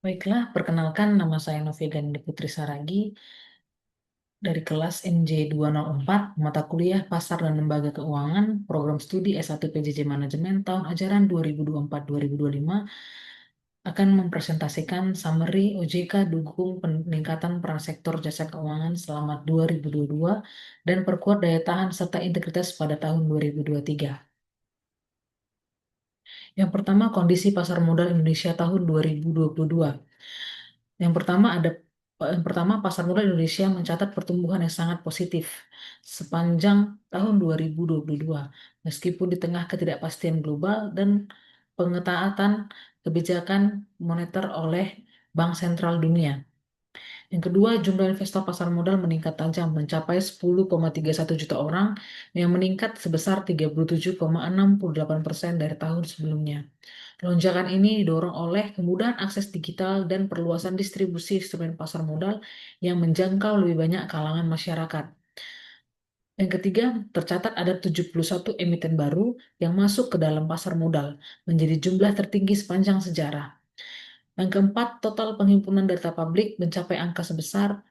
Baiklah, perkenalkan nama saya Novia Gandhi Putri Saragi dari kelas NJ204, mata kuliah Pasar dan Lembaga Keuangan, program studi S1 PJJ Manajemen tahun ajaran 2024-2025 akan mempresentasikan summary OJK dukung peningkatan peran sektor jasa keuangan selama 2022 dan perkuat daya tahan serta integritas pada tahun 2023. Yang pertama, kondisi pasar modal Indonesia tahun 2022. Yang pertama ada yang pertama pasar modal Indonesia mencatat pertumbuhan yang sangat positif sepanjang tahun 2022 meskipun di tengah ketidakpastian global dan pengetaatan kebijakan moneter oleh Bank Sentral Dunia. Yang kedua, jumlah investor pasar modal meningkat tajam mencapai 10,31 juta orang yang meningkat sebesar 37,68% dari tahun sebelumnya. Lonjakan ini didorong oleh kemudahan akses digital dan perluasan distribusi instrumen pasar modal yang menjangkau lebih banyak kalangan masyarakat. Yang ketiga, tercatat ada 71 emiten baru yang masuk ke dalam pasar modal, menjadi jumlah tertinggi sepanjang sejarah. Yang keempat, total penghimpunan data publik mencapai angka sebesar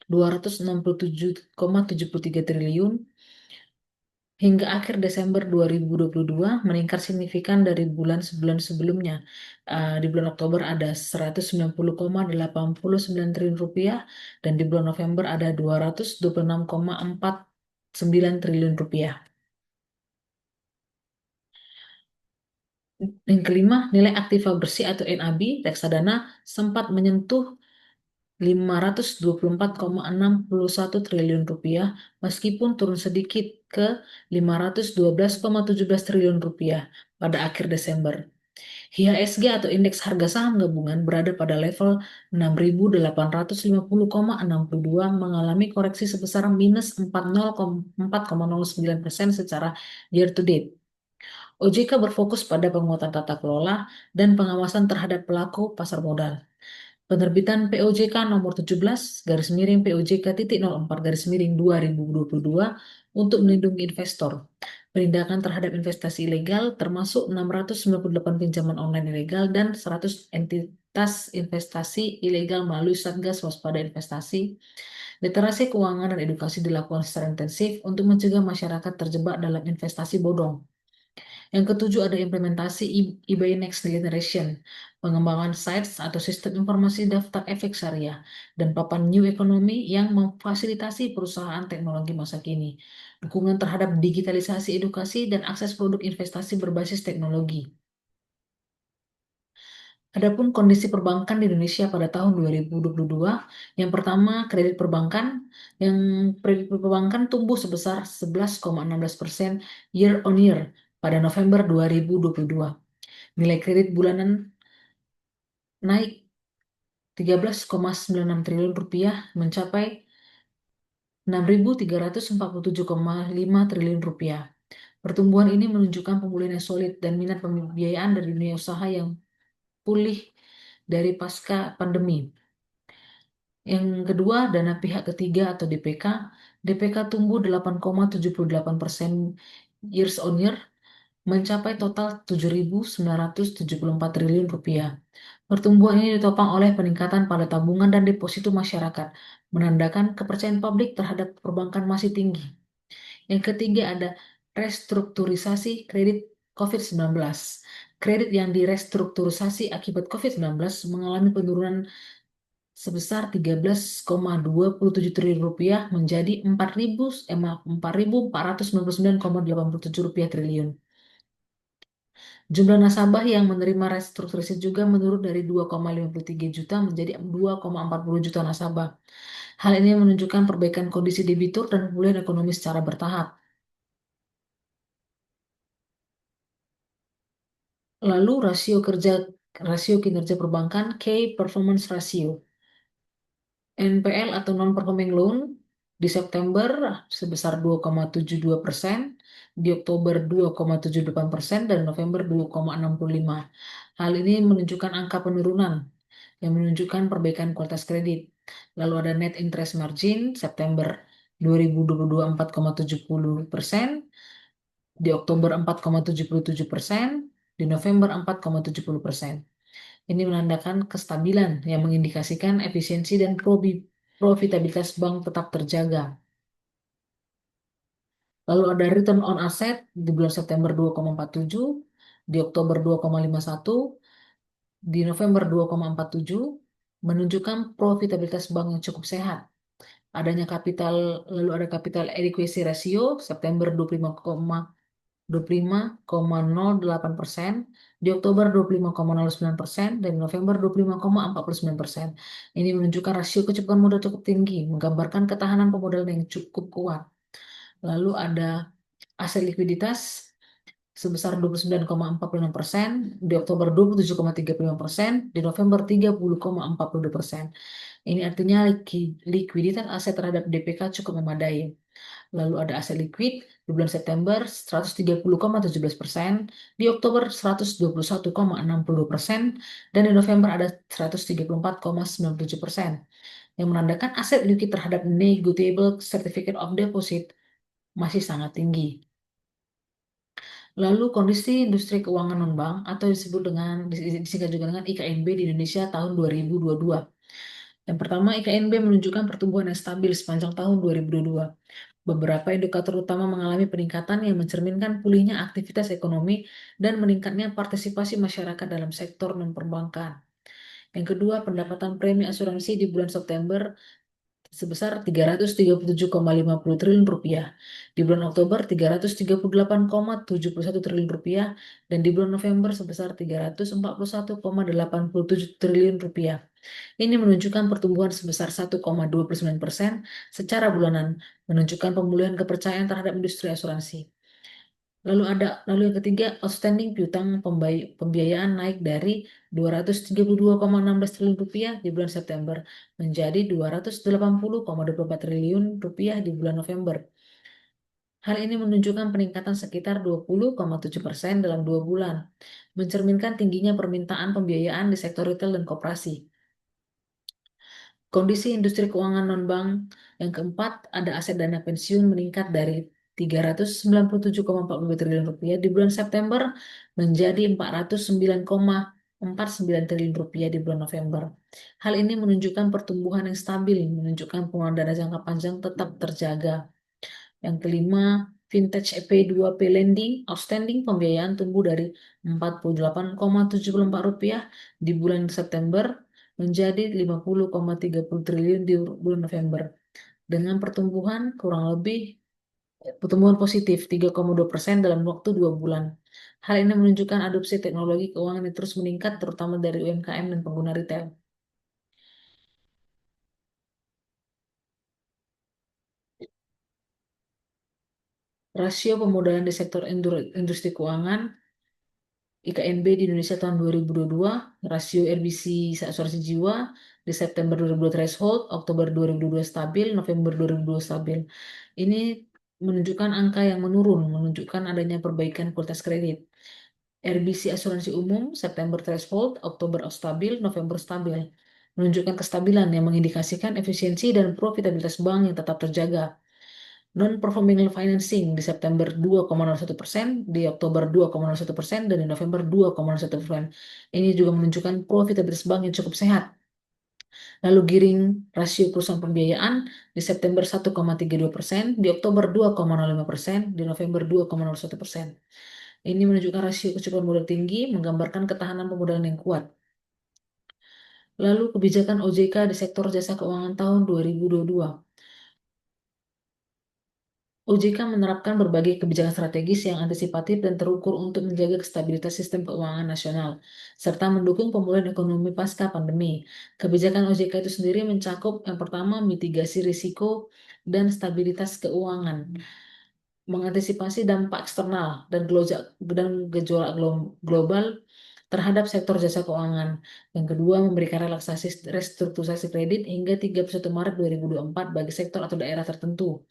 267,73 triliun hingga akhir Desember 2022 meningkat signifikan dari bulan-bulan sebelumnya. Di bulan Oktober ada 190,89 triliun rupiah dan di bulan November ada 226,49 triliun rupiah. Yang kelima, nilai aktiva bersih atau NAB reksadana sempat menyentuh 524,61 triliun rupiah meskipun turun sedikit ke 512,17 triliun rupiah pada akhir Desember. IHSG atau indeks harga saham gabungan berada pada level 6.850,62 mengalami koreksi sebesar minus 4,09% secara year to date. OJK berfokus pada penguatan tata kelola dan pengawasan terhadap pelaku pasar modal. Penerbitan POJK nomor 17 garis miring POJK titik 04 garis miring 2022 untuk melindungi investor. Penindakan terhadap investasi ilegal termasuk 698 pinjaman online ilegal dan 100 entitas investasi ilegal melalui Satgas Waspada Investasi. Literasi keuangan dan edukasi dilakukan secara intensif untuk mencegah masyarakat terjebak dalam investasi bodong. Yang ketujuh ada implementasi eBay Next Generation, pengembangan sites atau sistem informasi daftar efek syariah, dan papan New Economy yang memfasilitasi perusahaan teknologi masa kini, dukungan terhadap digitalisasi edukasi dan akses produk investasi berbasis teknologi. Adapun kondisi perbankan di Indonesia pada tahun 2022, yang pertama kredit perbankan tumbuh sebesar 11,16% year on year pada November 2022. Nilai kredit bulanan naik 13,96 triliun rupiah mencapai 6.347,5 triliun rupiah. Pertumbuhan ini menunjukkan pemulihan yang solid dan minat pembiayaan dari dunia usaha yang pulih dari pasca pandemi. Yang kedua, dana pihak ketiga atau DPK. DPK tumbuh 8,78% years on year mencapai total 7.974 triliun rupiah. Pertumbuhan ini ditopang oleh peningkatan pada tabungan dan deposito masyarakat, menandakan kepercayaan publik terhadap perbankan masih tinggi. Yang ketiga ada restrukturisasi kredit COVID-19. Kredit yang direstrukturisasi akibat COVID-19 mengalami penurunan sebesar 13,27 triliun rupiah menjadi 4.499,87 rupiah triliun. Jumlah nasabah yang menerima restrukturisasi juga menurun dari 2,53 juta menjadi 2,40 juta nasabah. Hal ini menunjukkan perbaikan kondisi debitur dan pemulihan ekonomi secara bertahap. Lalu rasio kinerja perbankan Key Performance Ratio NPL atau non-performing loan di September sebesar 2,72%, di Oktober 2,78%, dan November 2,65%. Hal ini menunjukkan angka penurunan yang menunjukkan perbaikan kualitas kredit. Lalu ada net interest margin September 2022 4,70%, di Oktober 4,77%, di November 4,70%. Ini menandakan kestabilan yang mengindikasikan efisiensi dan profitabilitas bank tetap terjaga. Lalu ada return on asset di bulan September 2,47, di Oktober 2,51, di November 2,47, menunjukkan profitabilitas bank yang cukup sehat. Adanya kapital, lalu ada capital adequacy ratio September 25,08%, di Oktober 25,09%, dan November 25,49%. Ini menunjukkan rasio kecukupan modal cukup tinggi, menggambarkan ketahanan pemodalan yang cukup kuat. Lalu ada aset likuiditas sebesar 29,46%, di Oktober 27,35%, di November 30,42%. Ini artinya likuiditas aset terhadap DPK cukup memadai. Lalu ada aset liquid di bulan September 130,17%, di Oktober 121,62%, dan di November ada 134,97%, yang menandakan aset liquid terhadap negotiable certificate of deposit masih sangat tinggi. Lalu kondisi industri keuangan non-bank atau disebut dengan disingkat juga dengan IKNB di Indonesia tahun 2022. Yang pertama, IKNB menunjukkan pertumbuhan yang stabil sepanjang tahun 2022. Beberapa indikator utama mengalami peningkatan yang mencerminkan pulihnya aktivitas ekonomi dan meningkatnya partisipasi masyarakat dalam sektor non-perbankan. Yang kedua, pendapatan premi asuransi di bulan September sebesar 337,50 triliun rupiah. Di bulan Oktober 338,71 triliun rupiah dan di bulan November sebesar 341,87 triliun rupiah. Ini menunjukkan pertumbuhan sebesar 1,29% secara bulanan, menunjukkan pemulihan kepercayaan terhadap industri asuransi. Lalu yang ketiga, outstanding piutang pembiayaan naik dari 232,16 triliun rupiah di bulan September menjadi 280,24 triliun rupiah di bulan November. Hal ini menunjukkan peningkatan sekitar 20,7% dalam 2 bulan, mencerminkan tingginya permintaan pembiayaan di sektor retail dan koperasi. Kondisi industri keuangan non-bank yang keempat, ada aset dana pensiun meningkat dari 397,42 triliun rupiah di bulan September menjadi 409,49 triliun rupiah di bulan November. Hal ini menunjukkan pertumbuhan yang stabil, menunjukkan pengeluaran dana jangka panjang tetap terjaga. Yang kelima, vintage EP2P lending outstanding pembiayaan tumbuh dari 48,74 rupiah di bulan September menjadi 50,30 triliun di bulan November dengan pertumbuhan positif 3,2% dalam waktu 2 bulan. Hal ini menunjukkan adopsi teknologi keuangan yang terus meningkat terutama dari UMKM dan pengguna retail. Rasio pemodalan di sektor industri keuangan IKNB di Indonesia tahun 2022, rasio RBC asuransi jiwa di September 2022 threshold, Oktober 2022 stabil, November 2022 stabil. Ini menunjukkan angka yang menurun, menunjukkan adanya perbaikan kualitas kredit. RBC asuransi umum September threshold, Oktober stabil, November stabil. Menunjukkan kestabilan yang mengindikasikan efisiensi dan profitabilitas bank yang tetap terjaga. Non-performing financing di September 2,01%, di Oktober 2,01%, dan di November 2,01%. Ini juga menunjukkan profitabilitas bank yang cukup sehat. Lalu giring rasio perusahaan pembiayaan di September 1,32%, di Oktober 2,05%, di November 2,01%. Ini menunjukkan rasio kecukupan modal tinggi, menggambarkan ketahanan pemodalan yang kuat. Lalu kebijakan OJK di sektor jasa keuangan tahun 2022. OJK menerapkan berbagai kebijakan strategis yang antisipatif dan terukur untuk menjaga stabilitas sistem keuangan nasional, serta mendukung pemulihan ekonomi pasca pandemi. Kebijakan OJK itu sendiri mencakup yang pertama, mitigasi risiko dan stabilitas keuangan, mengantisipasi dampak eksternal dan gejolak global terhadap sektor jasa keuangan. Yang kedua, memberikan relaksasi restrukturisasi kredit hingga 31 Maret 2024 bagi sektor atau daerah tertentu.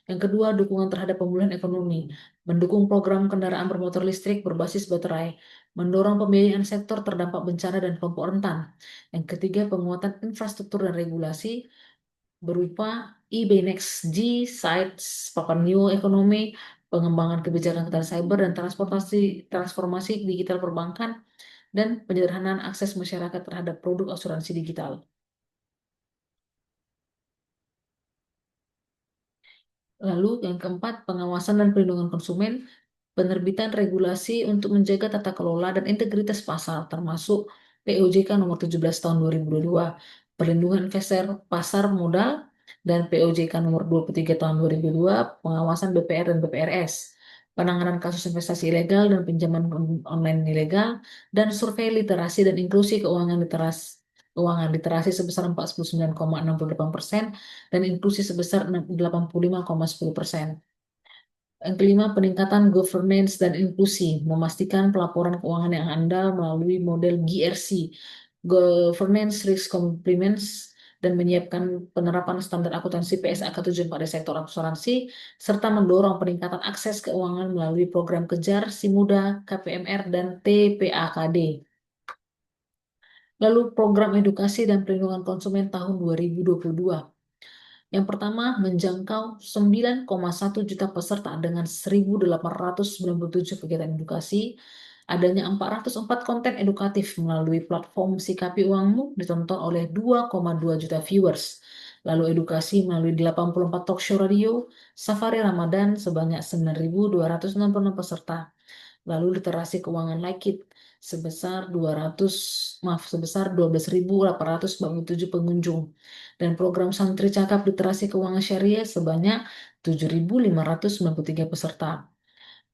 Yang kedua, dukungan terhadap pemulihan ekonomi, mendukung program kendaraan bermotor listrik berbasis baterai, mendorong pembiayaan sektor terdampak bencana dan kelompok rentan. Yang ketiga, penguatan infrastruktur dan regulasi berupa e-Next G, Sites, Papan New Ekonomi, pengembangan kebijakan ketahanan cyber dan transformasi digital perbankan, dan penyederhanaan akses masyarakat terhadap produk asuransi digital. Lalu yang keempat, pengawasan dan perlindungan konsumen, penerbitan regulasi untuk menjaga tata kelola dan integritas pasar, termasuk POJK nomor 17 tahun 2022, perlindungan investor pasar modal, dan POJK nomor 23 tahun 2002, pengawasan BPR dan BPRS, penanganan kasus investasi ilegal dan pinjaman online ilegal, dan survei literasi dan inklusi keuangan literasi sebesar 49,68% dan inklusi sebesar 85,10%. Yang kelima, peningkatan governance dan inklusi, memastikan pelaporan keuangan yang andal melalui model GRC, Governance Risk Compliance, dan menyiapkan penerapan standar akuntansi PSA ke-7 pada sektor asuransi, serta mendorong peningkatan akses keuangan melalui program Kejar, Simuda, KPMR, dan TPAKD. Lalu program edukasi dan perlindungan konsumen tahun 2022. Yang pertama, menjangkau 9,1 juta peserta dengan 1.897 kegiatan edukasi. Adanya 404 konten edukatif melalui platform Sikapi Uangmu ditonton oleh 2,2 juta viewers. Lalu edukasi melalui 84 talk show radio, Safari Ramadan sebanyak 9.266 peserta. Lalu literasi keuangan Like It sebesar 12.897 pengunjung, dan program Santri Cakap Literasi Keuangan Syariah sebanyak 7.593 peserta.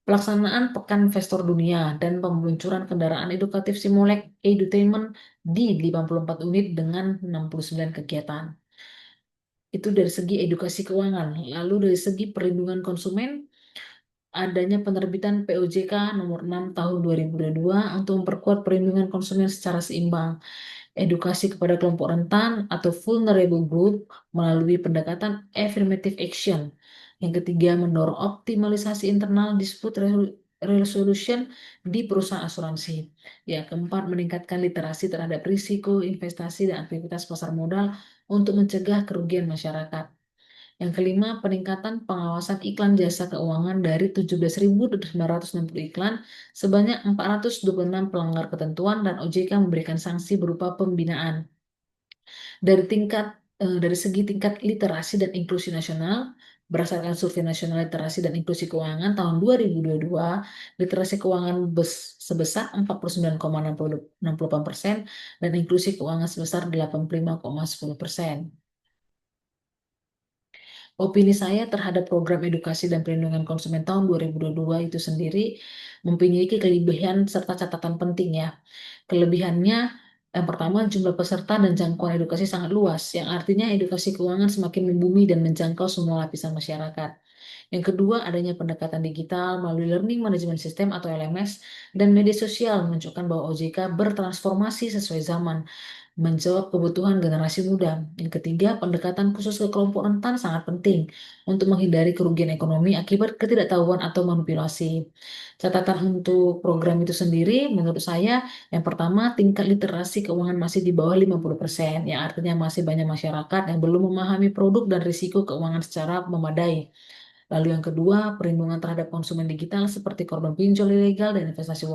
Pelaksanaan Pekan Investor Dunia dan peluncuran kendaraan edukatif Simulek Edutainment di 54 unit dengan 69 kegiatan. Itu dari segi edukasi keuangan. Lalu dari segi perlindungan konsumen, adanya penerbitan POJK nomor 6 tahun 2022 untuk memperkuat perlindungan konsumen secara seimbang, edukasi kepada kelompok rentan atau vulnerable group melalui pendekatan affirmative action. Yang ketiga, mendorong optimalisasi internal dispute resolution di perusahaan asuransi. Yang keempat, meningkatkan literasi terhadap risiko, investasi, dan aktivitas pasar modal untuk mencegah kerugian masyarakat. Yang kelima, peningkatan pengawasan iklan jasa keuangan dari 17.960 iklan, sebanyak 426 pelanggar ketentuan, dan OJK memberikan sanksi berupa pembinaan. Dari segi tingkat literasi dan inklusi nasional, berdasarkan Survei Nasional Literasi dan Inklusi Keuangan tahun 2022, literasi keuangan sebesar 49,68% dan inklusi keuangan sebesar 85,10%. Opini saya terhadap program edukasi dan perlindungan konsumen tahun 2022 itu sendiri memiliki kelebihan serta catatan penting ya. Kelebihannya, yang pertama, jumlah peserta dan jangkauan edukasi sangat luas, yang artinya edukasi keuangan semakin membumi dan menjangkau semua lapisan masyarakat. Yang kedua, adanya pendekatan digital melalui Learning Management System atau LMS dan media sosial menunjukkan bahwa OJK bertransformasi sesuai zaman, menjawab kebutuhan generasi muda. Yang ketiga, pendekatan khusus ke kelompok rentan sangat penting untuk menghindari kerugian ekonomi akibat ketidaktahuan atau manipulasi. Catatan untuk program itu sendiri, menurut saya, yang pertama, tingkat literasi keuangan masih di bawah 50%, yang artinya masih banyak masyarakat yang belum memahami produk dan risiko keuangan secara memadai. Lalu yang kedua, perlindungan terhadap konsumen digital seperti korban pinjol ilegal dan investasi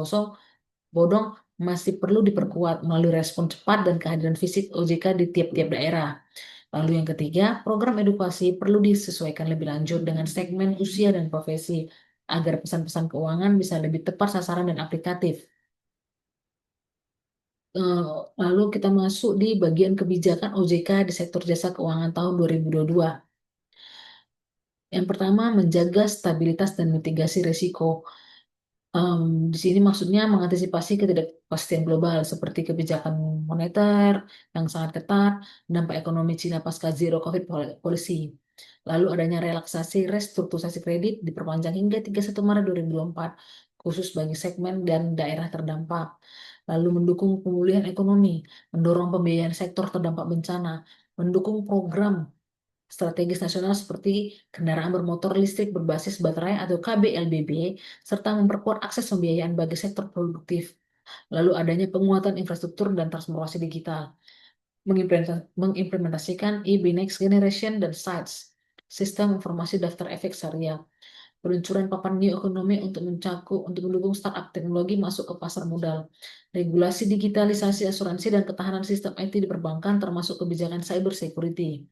bodong masih perlu diperkuat melalui respon cepat dan kehadiran fisik OJK di tiap-tiap daerah. Lalu yang ketiga, program edukasi perlu disesuaikan lebih lanjut dengan segmen usia dan profesi agar pesan-pesan keuangan bisa lebih tepat sasaran dan aplikatif. Eh, Lalu kita masuk di bagian kebijakan OJK di sektor jasa keuangan tahun 2022. Yang pertama, menjaga stabilitas dan mitigasi risiko. Em, di sini maksudnya mengantisipasi ketidakpastian global seperti kebijakan moneter yang sangat ketat, dampak ekonomi Cina pasca zero COVID policy. Lalu adanya relaksasi restrukturisasi kredit diperpanjang hingga 31 Maret 2024, khusus bagi segmen dan daerah terdampak. Lalu mendukung pemulihan ekonomi, mendorong pembiayaan sektor terdampak bencana, mendukung program strategis nasional seperti kendaraan bermotor listrik berbasis baterai atau KBLBB, serta memperkuat akses pembiayaan bagi sektor produktif. Lalu adanya penguatan infrastruktur dan transformasi digital, mengimplementasikan EB Next Generation dan SITES, Sistem Informasi Daftar Efek Syariah, peluncuran papan new economy untuk mendukung startup teknologi masuk ke pasar modal, regulasi digitalisasi asuransi dan ketahanan sistem IT di perbankan termasuk kebijakan cyber security.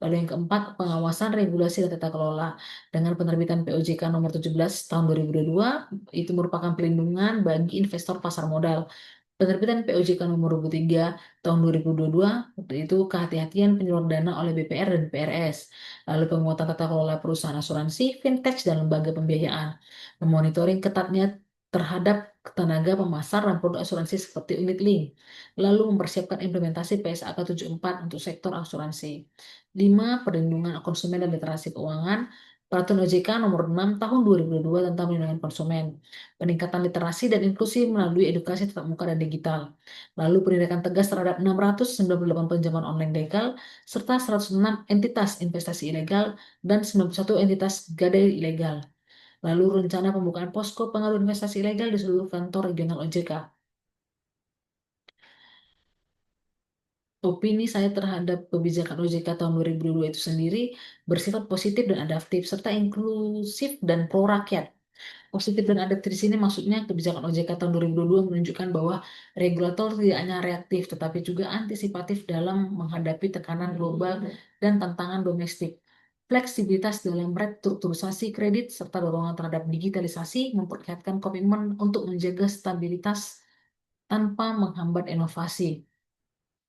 Lalu yang keempat, pengawasan regulasi dan tata kelola. Dengan penerbitan POJK nomor 17 tahun 2022, itu merupakan pelindungan bagi investor pasar modal. Penerbitan POJK nomor 23 tahun 2022, waktu itu kehati-hatian penyaluran dana oleh BPR dan BPRS. Lalu penguatan tata kelola perusahaan asuransi, fintech, dan lembaga pembiayaan. Memonitoring ketatnya terhadap tenaga pemasar dan produk asuransi seperti unit link. Lalu mempersiapkan implementasi PSAK 74 untuk sektor asuransi. 5. Perlindungan konsumen dan literasi keuangan. Peraturan OJK nomor 6 tahun 2022 tentang perlindungan konsumen, peningkatan literasi dan inklusi melalui edukasi tatap muka dan digital. Lalu penindakan tegas terhadap 698 pinjaman online legal, serta 106 entitas investasi ilegal dan 91 entitas gadai ilegal. Lalu rencana pembukaan posko pengaduan investasi ilegal di seluruh kantor regional OJK. Opini saya terhadap kebijakan OJK tahun 2022 itu sendiri bersifat positif dan adaptif, serta inklusif dan pro rakyat. Positif dan adaptif di sini maksudnya kebijakan OJK tahun 2022 menunjukkan bahwa regulator tidak hanya reaktif tetapi juga antisipatif dalam menghadapi tekanan global dan tantangan domestik. Fleksibilitas dalam restrukturisasi kredit serta dorongan terhadap digitalisasi memperlihatkan komitmen untuk menjaga stabilitas tanpa menghambat inovasi.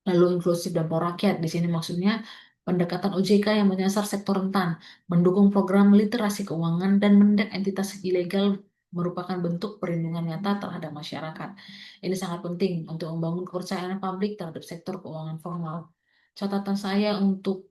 Lalu inklusif dan prorakyat di sini maksudnya pendekatan OJK yang menyasar sektor rentan, mendukung program literasi keuangan dan menindak entitas ilegal merupakan bentuk perlindungan nyata terhadap masyarakat. Ini sangat penting untuk membangun kepercayaan publik terhadap sektor keuangan formal. Catatan saya untuk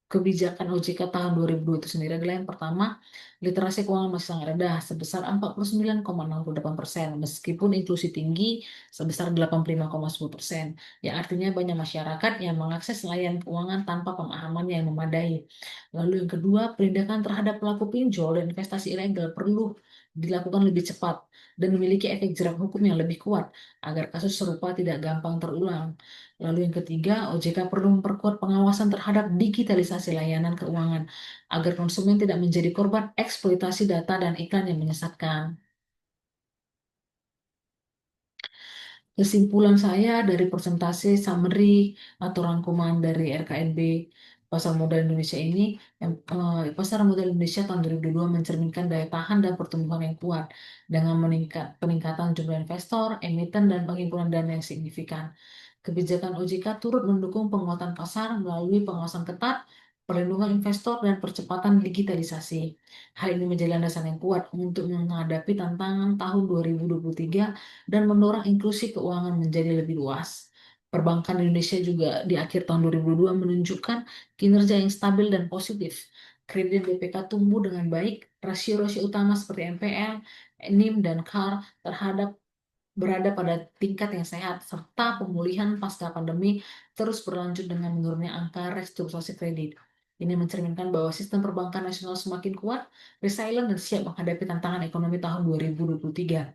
kebijakan OJK tahun 2002 itu sendiri adalah yang pertama, literasi keuangan masih sangat rendah sebesar 49,68%, meskipun inklusi tinggi sebesar 85,10%. Ya artinya banyak masyarakat yang mengakses layanan keuangan tanpa pemahaman yang memadai. Lalu yang kedua, penindakan terhadap pelaku pinjol dan investasi ilegal perlu dilakukan lebih cepat dan memiliki efek jerak hukum yang lebih kuat agar kasus serupa tidak gampang terulang. Lalu yang ketiga, OJK perlu memperkuat pengawasan terhadap digitalisasi layanan keuangan agar konsumen tidak menjadi korban eksploitasi data dan iklan yang menyesatkan. Kesimpulan saya dari persentase summary atau rangkuman dari RKNB Pasar Modal Indonesia ini, Pasar Modal Indonesia tahun 2022 mencerminkan daya tahan dan pertumbuhan yang kuat dengan peningkatan jumlah investor, emiten, dan pengumpulan dana yang signifikan. Kebijakan OJK turut mendukung penguatan pasar melalui pengawasan ketat, perlindungan investor, dan percepatan digitalisasi. Hal ini menjadi landasan yang kuat untuk menghadapi tantangan tahun 2023 dan mendorong inklusi keuangan menjadi lebih luas. Perbankan Indonesia juga di akhir tahun 2022 menunjukkan kinerja yang stabil dan positif. Kredit BPK tumbuh dengan baik, rasio-rasio utama seperti NPL, NIM, dan CAR terhadap berada pada tingkat yang sehat, serta pemulihan pasca pandemi terus berlanjut dengan menurunnya angka restrukturisasi kredit. Ini mencerminkan bahwa sistem perbankan nasional semakin kuat, resilient, dan siap menghadapi tantangan ekonomi tahun 2023.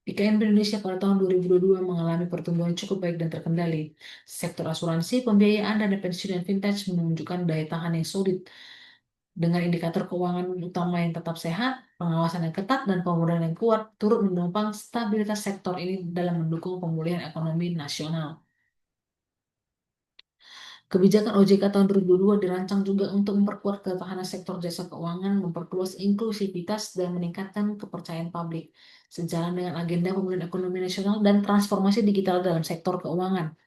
IKN Indonesia pada tahun 2022 mengalami pertumbuhan cukup baik dan terkendali. Sektor asuransi, pembiayaan, dan pensiun dan fintech menunjukkan daya tahan yang solid dengan indikator keuangan utama yang tetap sehat, pengawasan yang ketat, dan pemodalan yang kuat turut menopang stabilitas sektor ini dalam mendukung pemulihan ekonomi nasional. Kebijakan OJK tahun 2022 dirancang juga untuk memperkuat ketahanan sektor jasa keuangan, memperluas inklusivitas, dan meningkatkan kepercayaan publik, sejalan dengan agenda pemulihan ekonomi nasional dan transformasi digital dalam sektor keuangan.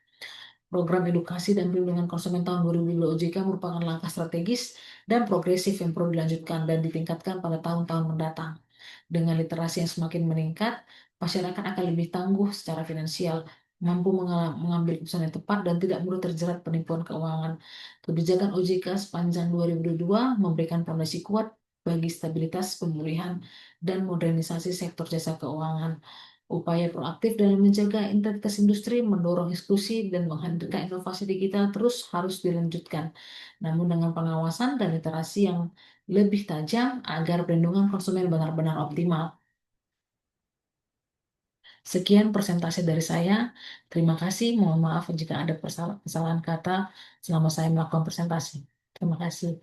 Program edukasi dan perlindungan konsumen tahun 2022 OJK merupakan langkah strategis dan progresif yang perlu dilanjutkan dan ditingkatkan pada tahun-tahun mendatang. Dengan literasi yang semakin meningkat, masyarakat akan lebih tangguh secara finansial, mampu mengambil keputusan yang tepat, dan tidak mudah terjerat penipuan keuangan. Kebijakan OJK sepanjang 2022 memberikan fondasi kuat bagi stabilitas, pemulihan, dan modernisasi sektor jasa keuangan. Upaya proaktif dalam menjaga integritas industri, mendorong eksklusi, dan menghadirkan inovasi digital terus harus dilanjutkan. Namun dengan pengawasan dan literasi yang lebih tajam agar perlindungan konsumen benar-benar optimal. Sekian persentase dari saya. Terima kasih. Mohon maaf jika ada kesalahan kata selama saya melakukan presentasi. Terima kasih.